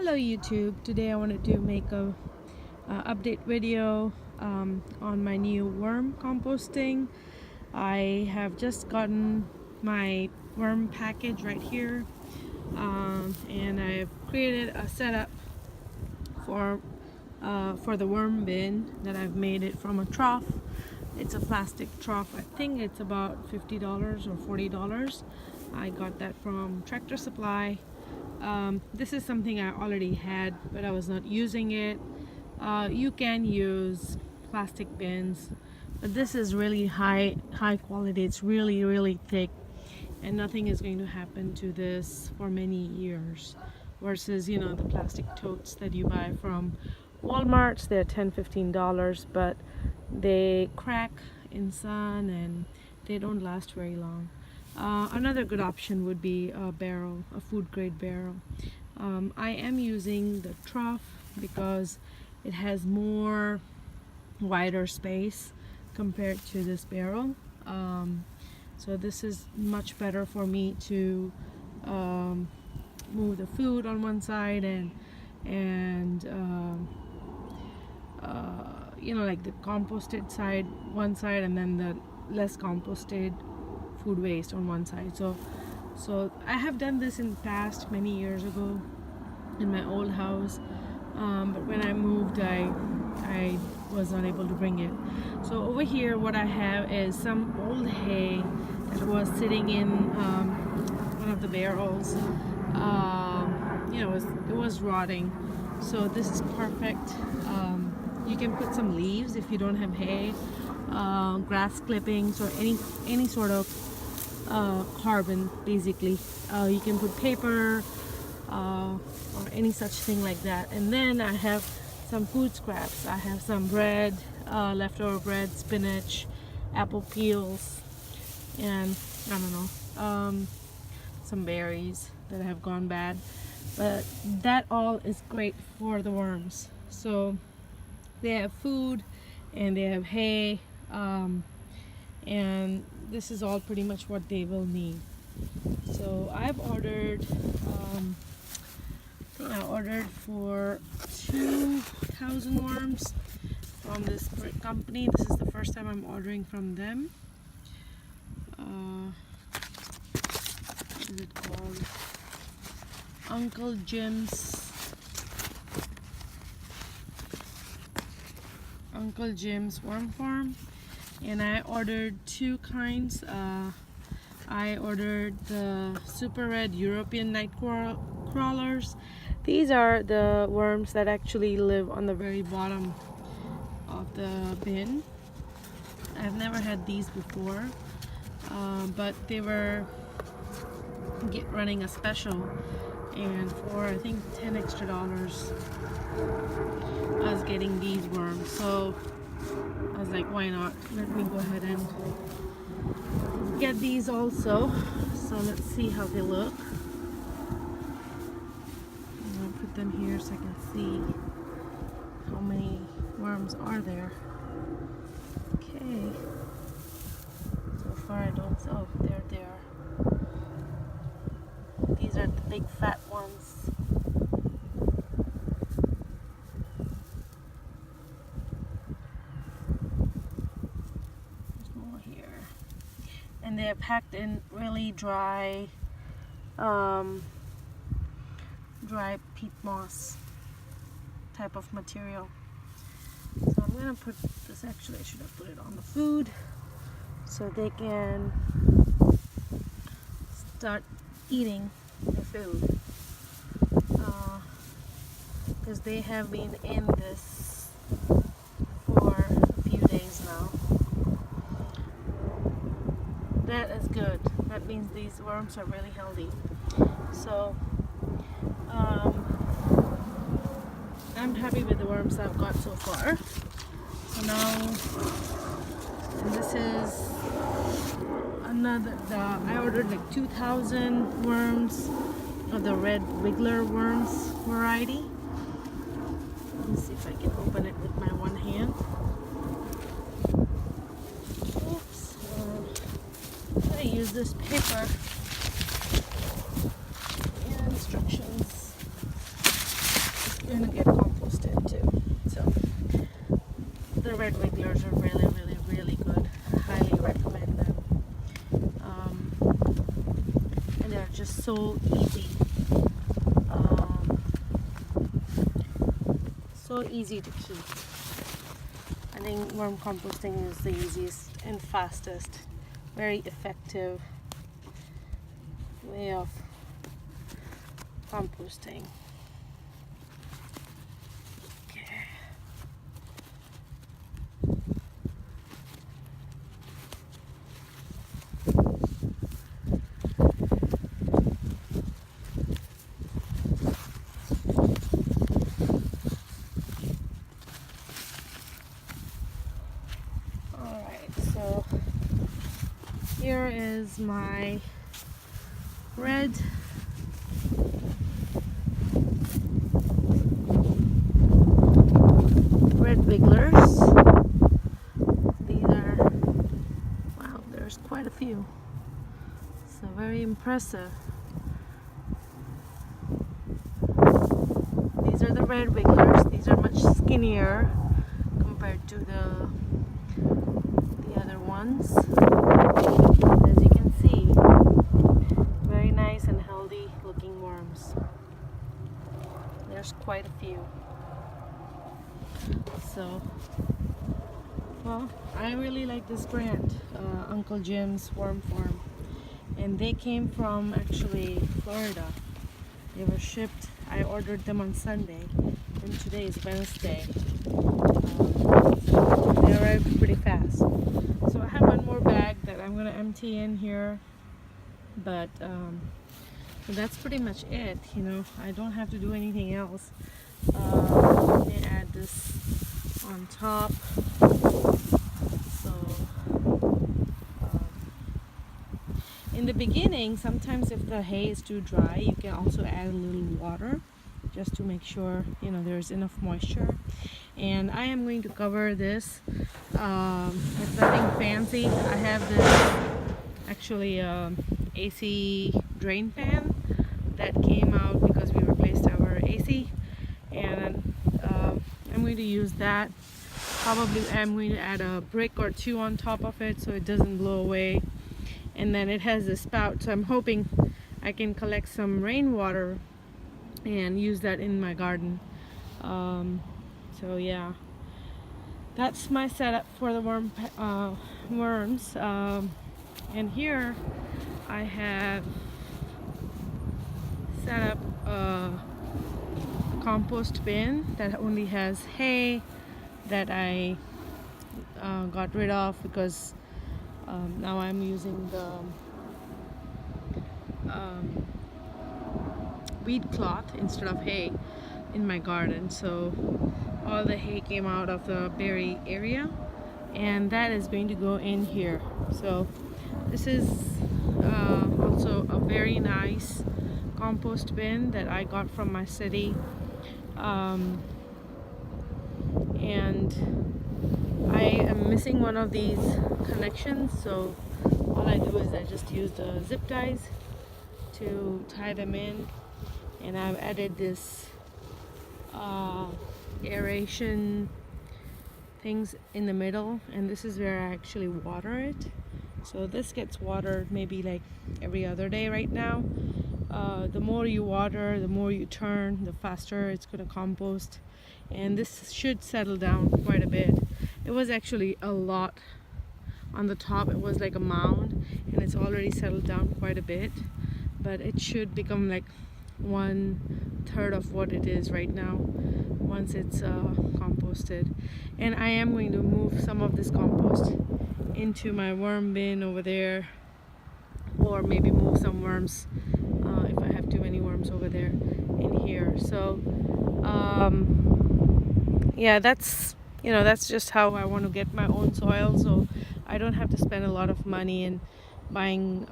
Hello YouTube. Today I wanted to make a update video on my new worm composting. I have just gotten my worm package right here, and I've created a setup for the worm bin that I've made it from a trough. It's a plastic trough. I think it's about $50 or $40. I got that from Tractor Supply. This is something I already had, but I was not using it. You can use plastic bins, but this is really high quality. It's really thick, and nothing is going to happen to this for many years, versus the plastic totes that you buy from Walmart. They're $10-15, but they crack in sun and they don't last very long. Another good option would be a barrel, a food grade barrel. I am using the trough because it has more wider space compared to this barrel. So this is much better for me to move the food on one side and like the composted side one side, and then the less composted food waste on one side. So I have done this in the past many years ago in my old house, but when I moved I was not able to bring it. So over here what I have is some old hay that was sitting in one of the barrels. It was rotting, so this is perfect. You can put some leaves if you don't have hay, grass clippings, or any sort of carbon basically. You can put paper or any such thing like that. And then I have some food scraps. I have some bread, leftover bread, spinach, apple peels, and I don't know, some berries that have gone bad, but that all is great for the worms. So they have food and they have hay, and this is all pretty much what they will need. So I've ordered I ordered for 2,000 worms from this company. This is the first time I'm ordering from them. What is it called? Uncle Jim's Worm Farm. And I ordered two kinds. I ordered the super red European night crawlers. These are the worms that actually live on the very bottom of the bin. I've never had these before, but they were running a special, and for I think $10 extra, I was getting these worms. So I was like, why not? Let me go ahead and get these also. So let's see how they look. I'm gonna put them here so I can see how many worms are there. Okay. So far I don't. Oh, they're there. These are the big fat ones. And they are packed in really dry peat moss type of material. So I'm gonna put this, actually I should have put it on the food so they can start eating the food, because they have been in this for a few days now. That is good. That means these worms are really healthy. So I'm happy with the worms I've got so far. So now, and this is another, I ordered like 2,000 worms of the red wiggler worms variety. Let me see if I can open it with my one hand. Use this paper and instructions. gonna get composted too. So the red wigglers are really, really, really good. I highly recommend them. And they're just so easy. So easy to keep. I think worm composting is the easiest and fastest, very effective way of composting. Okay. Alright, so here is my red wigglers. These are, wow, there's quite a few. So very impressive. These are the red wigglers. These are much skinnier compared to the other ones. As you can see, very nice and healthy looking worms. There's quite a few. So, well, I really like this brand, Uncle Jim's Worm Farm, and they came from actually Florida. They were shipped. I ordered them on Sunday, and today is Wednesday. They arrived pretty fast. So I have one more bag that I'm gonna empty in here, but so that's pretty much it. You know, I don't have to do anything else. Let me add this on top. So in the beginning, sometimes if the hay is too dry, you can also add a little water just to make sure, you know, there's enough moisture. And I am going to cover this with nothing fancy. I have this actually AC drain pan that came out because we replaced our AC, and I'm going to use that. Probably I'm going to add a brick or two on top of it so it doesn't blow away. And then it has a spout, so I'm hoping I can collect some rainwater and use that in my garden. So yeah, that's my setup for the worms. And here I have set up a compost bin that only has hay that I got rid of because now I'm using the weed cloth instead of hay in my garden. So all the hay came out of the berry area, and that is going to go in here. So this is also a very nice compost bin that I got from my city, and I am missing one of these connections, so all I do is I just use the zip ties to tie them in, and I've added this aeration things in the middle, and this is where I actually water it. So this gets watered maybe like every other day right now. The more you water, the more you turn, the faster it's going to compost, and this should settle down quite a bit. It was actually a lot on the top. It was like a mound, and it's already settled down quite a bit, but it should become like 1/3 of what it is right now once it's composted. And I am going to move some of this compost into my worm bin over there, or maybe move some worms if I have too many worms over there in here. So yeah, that's just how I want to get my own soil, so I don't have to spend a lot of money in buying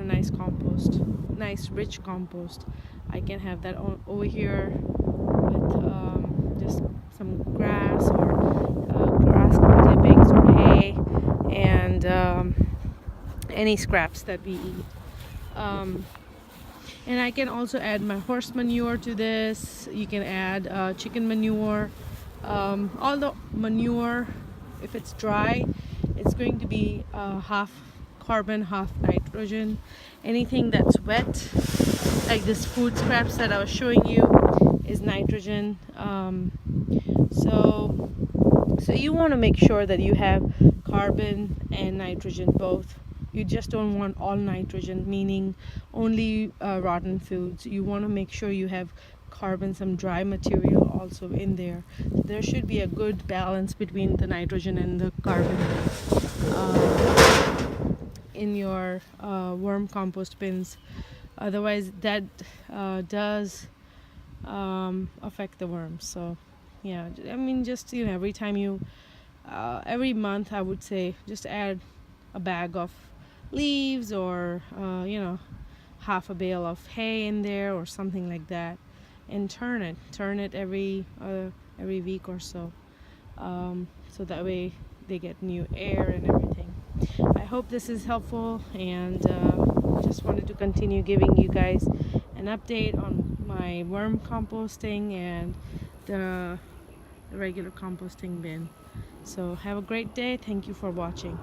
nice compost, nice rich compost. I can have that over here with just some grass or grass clippings or hay, and any scraps that we eat. And I can also add my horse manure to this. You can add chicken manure. All the manure, if it's dry, it's going to be half carbon, half nitrogen. Anything that's wet, like this food scraps that I was showing you, is nitrogen. So you want to make sure that you have carbon and nitrogen both. You just don't want all nitrogen, meaning only rotten foods. You want to make sure you have carbon, some dry material also in there. There should be a good balance between the nitrogen and the carbon in your worm compost bins. Otherwise that does affect the worms. So yeah, I mean, just every time you every month, I would say, just add a bag of leaves, or half a bale of hay in there or something like that, and turn it every week or so, so that way they get new air and everything. I hope this is helpful, and just wanted to continue giving you guys an update on my worm composting and the regular composting bin. So have a great day. Thank you for watching.